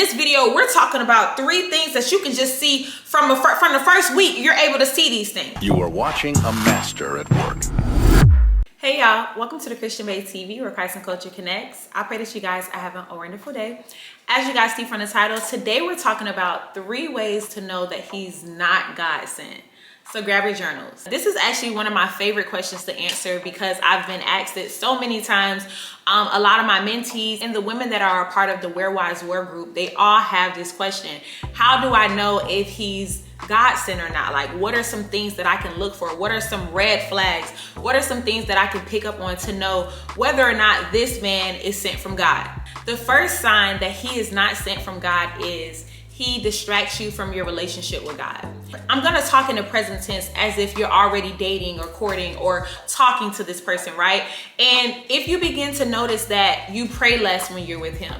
this video, we're talking about 3 things that you can just see from the first week. You're able to see these things. You are watching a master at work. Hey y'all, welcome to the Christian Bae TV, where Christ and culture connects. I pray that you guys are having a wonderful day. As you guys see from the title, today we're talking about 3 ways to know that he's not God sent. So grab your journals. This is actually one of my favorite questions to answer because I've been asked it so many times. A lot of my mentees and the women that are a part of the Wear Wise Wear group, they all have this question. How do I know if he's God sent or not? Like, what are some things that I can look for? What are some red flags? What are some things that I can pick up on to know whether or not this man is sent from God? The first sign that he is not sent from God is he distracts you from your relationship with God. I'm gonna talk in the present tense as if you're already dating or courting or talking to this person, right? And if you begin to notice that you pray less when you're with him,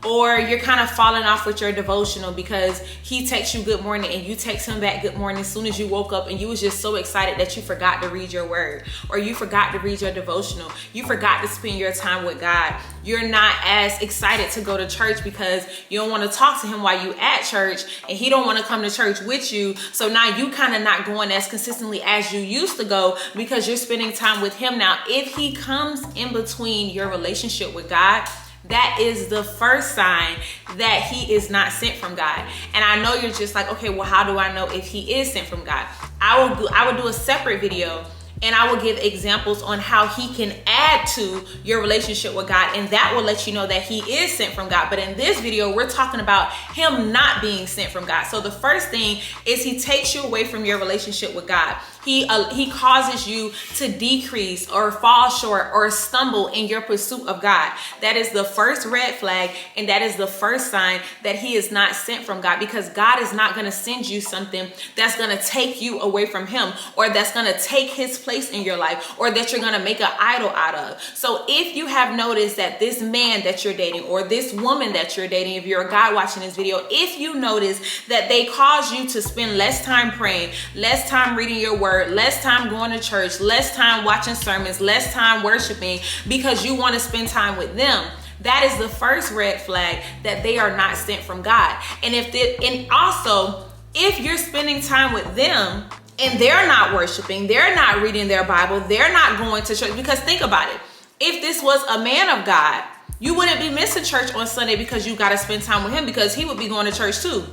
or you're kind of falling off with your devotional because he texts you good morning and you text him back good morning as soon as you woke up, and you was just so excited that you forgot to read your word, or you forgot to read your devotional, you forgot to spend your time with God. You're not as excited to go to church because you don't want to talk to him while you at church, and he don't want to come to church with you. So now you kind of not going as consistently as you used to go because you're spending time with him. Now, if he comes in between your relationship with God, that is the first sign that he is not sent from God. And I know you're just like, okay, well, how do I know if he is sent from God? I will do a separate video, and I will give examples on how he can add to your relationship with God, and that will let you know that he is sent from God. But in this video, we're talking about him not being sent from God. So the first thing is he takes you away from your relationship with God. He causes you to decrease or fall short or stumble in your pursuit of God. That is the first red flag, and that is the first sign that he is not sent from God, because God is not going to send you something that's going to take you away from him, or that's going to take his place in your life, or that you're going to make an idol out of. So if you have noticed that this man that you're dating, or this woman that you're dating, if you're a guy watching this video, if you notice that they cause you to spend less time praying, less time reading your word, less time going to church, less time watching sermons, less time worshiping because you want to spend time with them, that is the first red flag that they are not sent from God. And also, if you're spending time with them and they're not worshiping, they're not reading their Bible, they're not going to church, because think about it. If this was a man of God, you wouldn't be missing church on Sunday because you got to spend time with him, because he would be going to church too.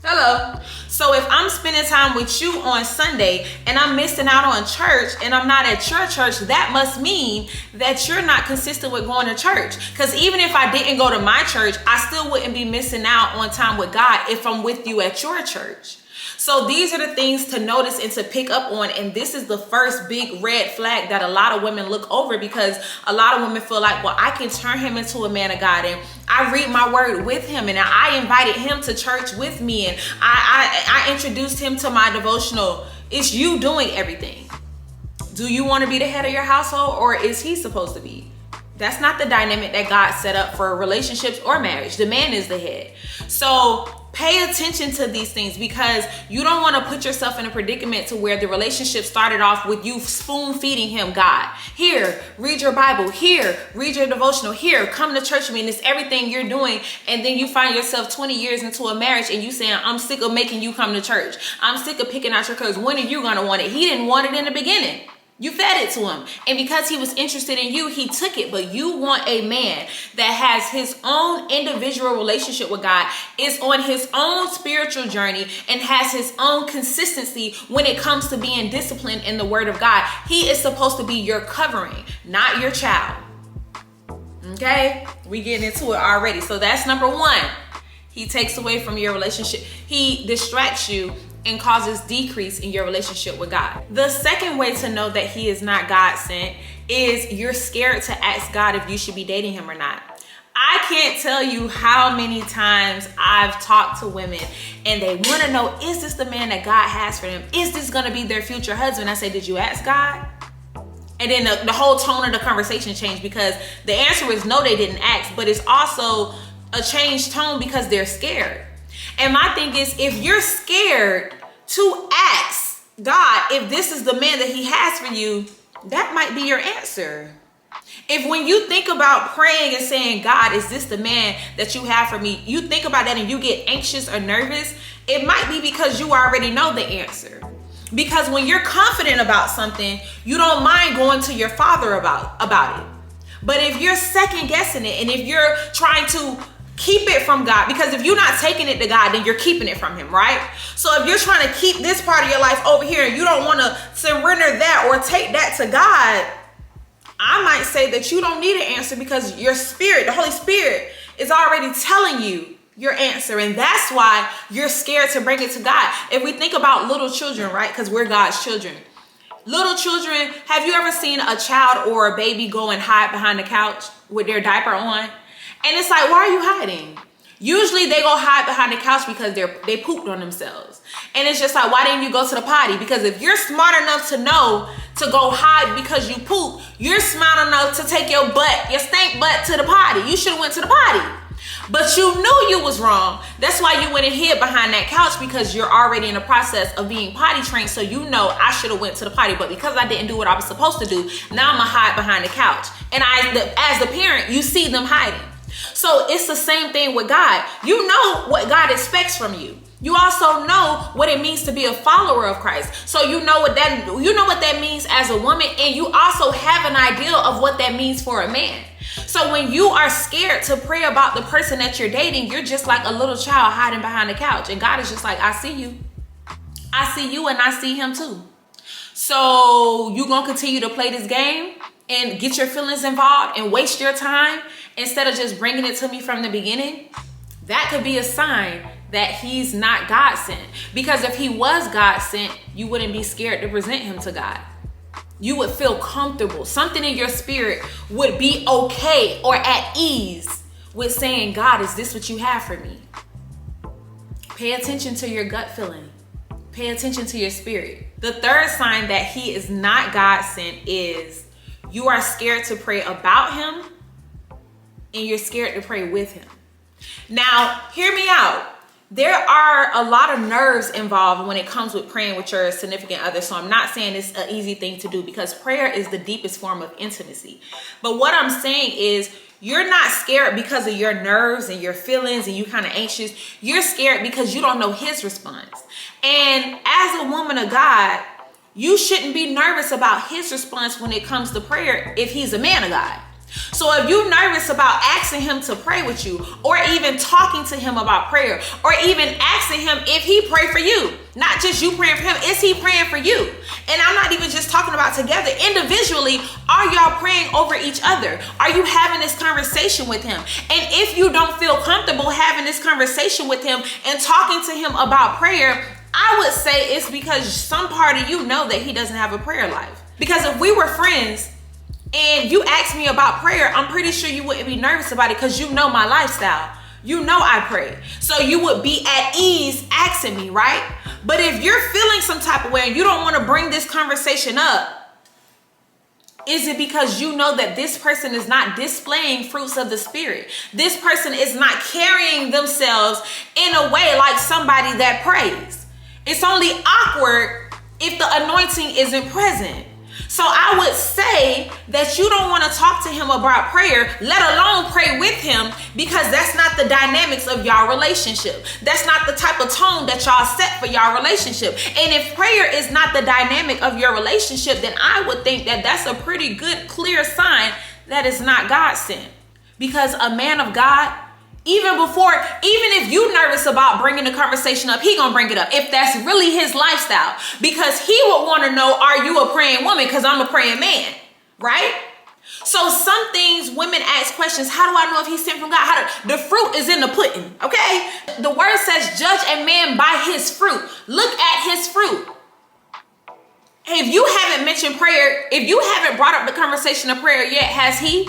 Hello. So if I'm spending time with you on Sunday and I'm missing out on church and I'm not at your church, that must mean that you're not consistent with going to church. Because even if I didn't go to my church, I still wouldn't be missing out on time with God if I'm with you at your church. So these are the things to notice and to pick up on. And this is the first big red flag that a lot of women look over, because a lot of women feel like, well, I can turn him into a man of God, and I read my word with him, and I invited him to church with me, and I introduced him to my devotional. It's you doing everything. Do you want to be the head of your household, or is he supposed to be? That's not the dynamic that God set up for relationships or marriage. The man is the head. So pay attention to these things, because you don't want to put yourself in a predicament to where the relationship started off with you spoon feeding him God. Here, read your Bible. Here, read your devotional. Here, come to church with me. And it's everything you're doing. And then you find yourself 20 years into a marriage and you saying, I'm sick of making you come to church. I'm sick of picking out your clothes. When are you going to want it? He didn't want it in the beginning. You fed it to him. And because he was interested in you, he took it. But you want a man that has his own individual relationship with God, is on his own spiritual journey, and has his own consistency when it comes to being disciplined in the word of God. He is supposed to be your covering, not your child. Okay? We getting into it already. So that's number 1. He takes away from your relationship. He distracts you and causes decrease in your relationship with God. The second way to know that he is not God sent is you're scared to ask God if you should be dating him or not. I can't tell you how many times I've talked to women and they want to know, is this the man that God has for them? Is this going to be their future husband? I say, did you ask God? And then the whole tone of the conversation changed, because the answer is no, they didn't ask, but it's also a changed tone because they're scared. And my thing is, if you're scared to ask God if this is the man that he has for you, that might be your answer. If when you think about praying and saying, God, is this the man that you have for me? You think about that and you get anxious or nervous. It might be because you already know the answer. Because when you're confident about something, you don't mind going to your father about it. But if you're second guessing it and if you're trying to keep it from God, because if you're not taking it to God, then you're keeping it from him, right? So if you're trying to keep this part of your life over here and you don't want to surrender that or take that to God, I might say that you don't need an answer because your spirit, the Holy Spirit, is already telling you your answer. And that's why you're scared to bring it to God. If we think about little children, right? Because we're God's children. Little children, have you ever seen a child or a baby go and hide behind the couch with their diaper on? And it's like, why are you hiding? Usually they go hide behind the couch because they pooped on themselves. And it's just like, why didn't you go to the potty? Because if you're smart enough to know to go hide because you poop, you're smart enough to take your stank butt to the potty. You should have went to the potty. But you knew you was wrong. That's why you went and hid behind that couch, because you're already in the process of being potty trained. So you know I should have went to the potty, but because I didn't do what I was supposed to do, now I'm gonna hide behind the couch. And as the parent, you see them hiding. So it's the same thing with God. You know what God expects from you. You also know what it means to be a follower of Christ. So you know what that means as a woman, and you also have an idea of what that means for a man. So when you are scared to pray about the person that you're dating, you're just like a little child hiding behind the couch. And God is just like, I see you. I see you and I see him too. So you gonna continue to play this game and get your feelings involved and waste your time instead of just bringing it to me from the beginning? That could be a sign that he's not God sent. Because if he was God sent, you wouldn't be scared to present him to God. You would feel comfortable. Something in your spirit would be okay or at ease with saying, God, is this what you have for me? Pay attention to your gut feeling. Pay attention to your spirit. The third sign that he is not God sent is you are scared to pray about him and you're scared to pray with him. Now, hear me out. There are a lot of nerves involved when it comes with praying with your significant other. So I'm not saying it's an easy thing to do, because prayer is the deepest form of intimacy. But what I'm saying is you're not scared because of your nerves and your feelings and you kind of anxious. You're scared because you don't know his response. And as a woman of God, you shouldn't be nervous about his response when it comes to prayer if he's a man of God. So if you're nervous about asking him to pray with you, or even talking to him about prayer, or even asking him if he pray for you, not just you praying for him, is he praying for you? And I'm not even just talking about together. Individually, are y'all praying over each other? Are you having this conversation with him? And if you don't feel comfortable having this conversation with him and talking to him about prayer, I would say it's because some part of you know that he doesn't have a prayer life. Because if we were friends and you asked me about prayer, I'm pretty sure you wouldn't be nervous about it because you know my lifestyle. You know I pray. So you would be at ease asking me, right? But if you're feeling some type of way and you don't want to bring this conversation up, is it because you know that this person is not displaying fruits of the Spirit? This person is not carrying themselves in a way like somebody that prays. It's only awkward if the anointing isn't present. So I would say that you don't want to talk to him about prayer, let alone pray with him, because that's not the dynamics of y'all relationship. That's not the type of tone that y'all set for y'all relationship. And if prayer is not the dynamic of your relationship, then I would think that that's a pretty good, clear sign that it's not God sent. Because a man of God, even if you nervous about bringing the conversation up, he gonna bring it up if that's really his lifestyle, because he would want to know, are you a praying woman? Because I'm a praying man, right? So some things women ask questions, how do I know if he's sent from God? The fruit is in the pudding, okay? The word says judge a man by his fruit. Look at his fruit. If you haven't mentioned prayer, if you haven't brought up the conversation of prayer yet, has he?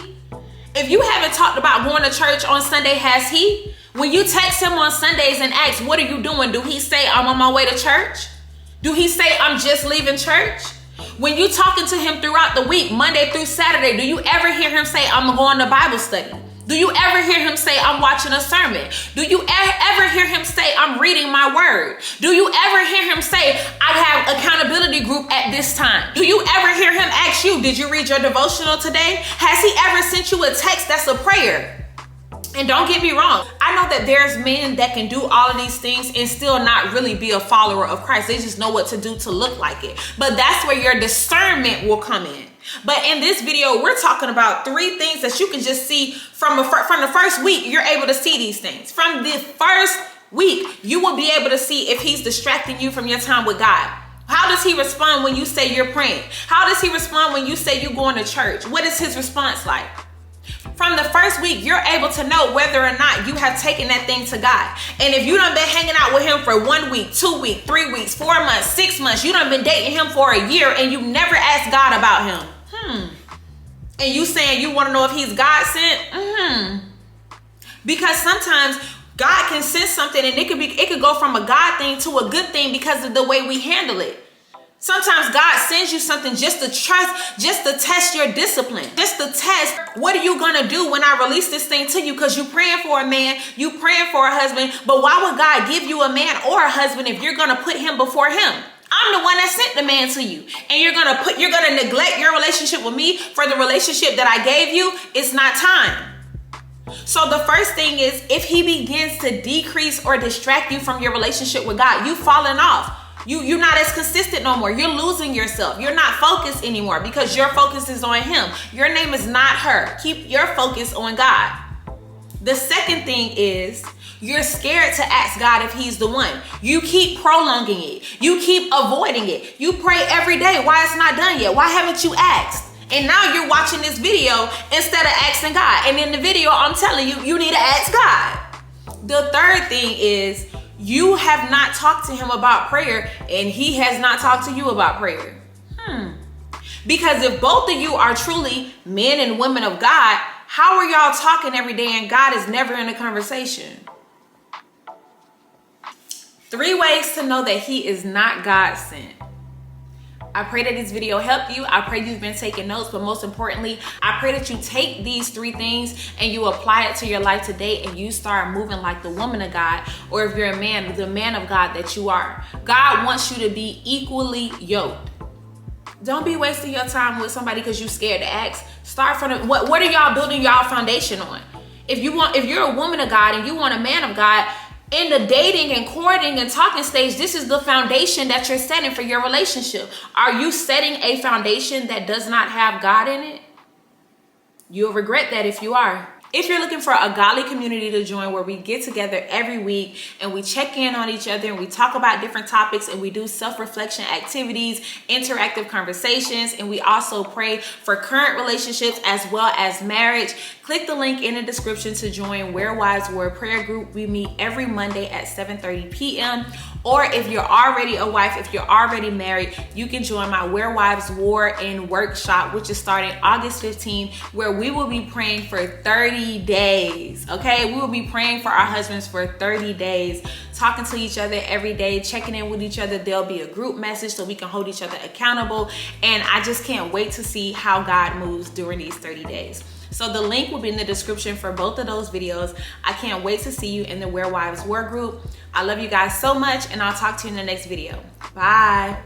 If you haven't talked about going to church on Sunday, has he? When you text him on Sundays and ask, what are you doing? Do he say, I'm on my way to church? Do he say, I'm just leaving church? When you talking to him throughout the week, Monday through Saturday, do you ever hear him say, I'm going to Bible study? Do you ever hear him say, I'm watching a sermon? Do you ever hear him say, I'm reading my word? Do you ever hear him say, I have accountability group at this time? Do you ever hear him ask you, did you read your devotional today? Has he ever sent you a text that's a prayer? And don't get me wrong, I know that there's men that can do all of these things and still not really be a follower of Christ. They just know what to do to look like it. But that's where your discernment will come in. But in this video, we're talking about 3 things that you can just see from the first week. You're able to see these things. From the first week, you will be able to see if he's distracting you from your time with God. How does he respond when you say you're praying? How does he respond when you say you're going to church? What is his response like? From the first week, you're able to know whether or not you have taken that thing to God. And if you done been hanging out with him for 1 week, 2 weeks, 3 weeks, 4 months, 6 months, you done been dating him for a year and you never asked God about him. And you saying you want to know if he's God sent? Because sometimes God can send something and it could go from a God thing to a good thing because of the way we handle it. Sometimes God sends you something just to test your discipline, just to test what are you gonna do when I release this thing to you? Because you praying for a man, you praying for a husband, but why would God give you a man or a husband if you're gonna put him before him? I'm the one that sent the man to you, and you're gonna neglect your relationship with me for the relationship that I gave you. It's not time. So the first thing is, if he begins to decrease or distract you from your relationship with God, you falling off. You're not as consistent no more. You're losing yourself. You're not focused anymore because your focus is on him. Your name is not her. Keep your focus on God. The second thing is you're scared to ask God if he's the one. You keep prolonging it. You keep avoiding it. You pray every day. Why it's not done yet? Why haven't you asked? And now you're watching this video instead of asking God. And in the video, I'm telling you, you need to ask God. The third thing is you have not talked to him about prayer and he has not talked to you about prayer. Because if both of you are truly men and women of God, how are y'all talking every day and God is never in a conversation? 3 ways to know that he is not God sent. I pray that this video helped you. I pray you've been taking notes, but most importantly, I pray that you take these 3 things and you apply it to your life today and you start moving like the woman of God, or if you're a man, the man of God that you are. God wants you to be equally yoked. Don't be wasting your time with somebody because you're scared to ask. Start from what are y'all building y'all foundation on? If you're a woman of God and you want a man of God, in the dating and courting and talking stage, this is the foundation that you're setting for your relationship. Are you setting a foundation that does not have God in it? You'll regret that if you are. If you're looking for a godly community to join where we get together every week and we check in on each other and we talk about different topics and we do self-reflection activities, interactive conversations, and we also pray for current relationships as well as marriage, click the link in the description to join Where Wives War prayer group. We meet every Monday at 7:30 p.m. Or if you're already a wife, if you're already married, you can join my Where Wives War in workshop, which is starting August 15th, where we will be praying for 30 days. Okay, we will be praying for our husbands for 30 days, talking to each other every day, checking in with each other. There'll be a group message so we can hold each other accountable. And I just can't wait to see how God moves during these 30 days. So the link will be in the description for both of those videos. I can't wait to see you in the Where Wives War group. I love you guys so much, and I'll talk to you in the next video. Bye.